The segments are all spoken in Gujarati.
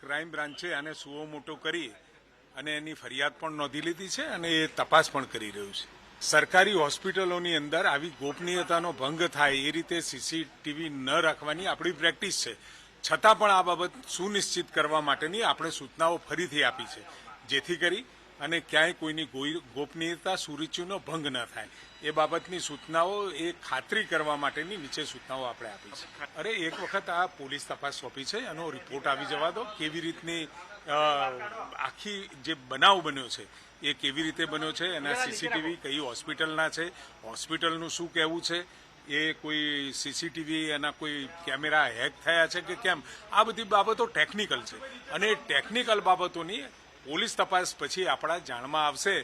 ક્રાઇમ બ્રાન્ચે આને સુઓ મોટો કરી અને એની ફરિયાદ પણ નોંધી લીધી છે અને એ તપાસ પણ કરી રહ્યું છે. સરકારી હોસ્પિટલોની અંદર આવી ગોપનીયતાનો ભંગ થાય એ રીતે સીસીટીવી ન રાખવાની આપણી પ્રેક્ટિસ છે. છતાં પણ આ બાબત સુનિશ્ચિત કરવા માટેની આપણે સૂચનાઓ ફરીથી આપી છે, જેથી કરી અને ક્યાંય કોઈની ગોપનીયતા સુરુચિનો ભંગ ન થાય એ બાબતની સૂચનાઓ એ ખાતરી કરવા માટેની નીચે સૂચનાઓ આપણે આપી છે. અરે એક વખત આ પોલીસ તપાસ સોંપી છે, એનો રિપોર્ટ આવી જવા દો. કેવી રીતની આખી જે બનાવ બન્યો છે એ કેવી રીતે બન્યો છે, એના સીસીટીવી કઈ હોસ્પિટલના છે, હોસ્પિટલનું શું કહેવું છે, એ કોઈ સીસીટીવી એના કોઈ કેમેરા હેક થયા છે કે કેમ, આ બધી બાબતો ટેકનિકલ છે અને ટેકનિકલ બાબતોની પોલીસ તપાસ પછી આપણા જાણમાં આવશે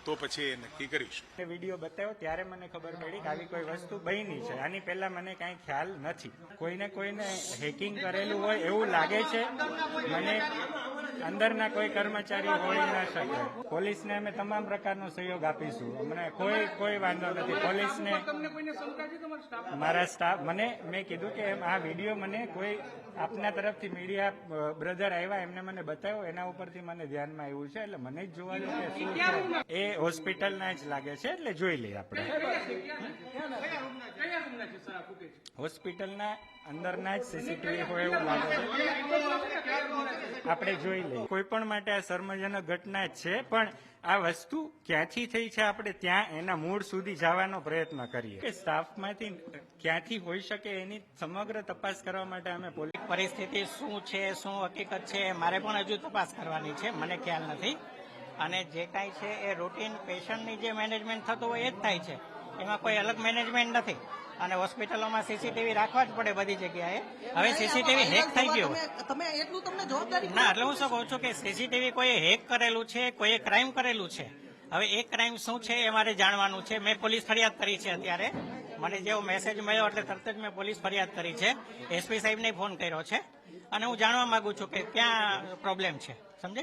તો પછી એ નક્કી કરીશું. વિડીયો બતાવ્યો ત્યારે મને ખબર પડી કે આવી કોઈ વસ્તુ બની છે. આની પહેલા મને કાંઈ ખ્યાલ નથી. કોઈને હેકિંગ કરેલું હોય એવું લાગે છે મને. અંદરના કોઈ કર્મચારી હોઈ ન શકે. પોલીસને અમે તમામ પ્રકારનો સહયોગ આપીશું. અમને કોઈ વાંધો નથી. પોલીસને મારા સ્ટાફ મેં કીધું કે આ વિડીયો મને કોઈ આપના તરફથી મીડિયા બ્રધર આવ્યા એમને મને બતાવ્યો, એના ઉપરથી મને ધ્યાનમાં આવ્યું છે. એટલે મને જ જોવા દો કે શું છે. એ હોસ્પિટલના જ લાગે છે, એટલે જોઈ લઈએ આપણે. હોસ્પિટલના અંદરના જ સીસીટીવી હોય એવું લાગે છે, આપણે જોઈ લઈએ. કોઈ પણ માટે આ શર્મજનક ઘટના જ છે, પણ આ વસ્તુ ક્યાંથી થઈ છે આપણે ત્યાં એના મૂળ સુધી જવાનો પ્રયત્ન કરીએ કે સ્ટાફમાંથી ક્યાંથી હોઈ શકે એની સમગ્ર તપાસ કરવા માટે અમે પોલીસ પરિસ્થિતિ શું છે, શું હકીકત છે, મારે પણ હજુ તપાસ કરવાની છે. મને ખ્યાલ નથી. અને જે કાંઈ છે એ રૂટીન પેશન્ટની જે મેનેજમેન્ટ થતું હોય એ જ થાય છે. એમાં કોઈ અલગ મેનેજમેન્ટ નથી. અને હોસ્પિટલોમાં સીસીટીવી રાખવા જ પડે બધી જગ્યાએ. હવે સીસીટીવી હેક થઈ ગયું ના, એટલે હું શું કહું છું કે સીસીટીવી કોઈ હેક કરેલું છે, કોઈએ ક્રાઇમ કરેલું છે. હવે એ ક્રાઇમ શું છે એ મારે જાણવાનું છે. મેં પોલીસ ફરિયાદ કરી છે. અત્યારે મને જેવો મેસેજ મળ્યો એટલે તરત જ મેં પોલીસ ફરિયાદ કરી છે. એસપી સાહેબને ફોન કર્યો છે અને હું જાણવા માંગુ છું કે ક્યાં પ્રોબ્લેમ છે. સમજે?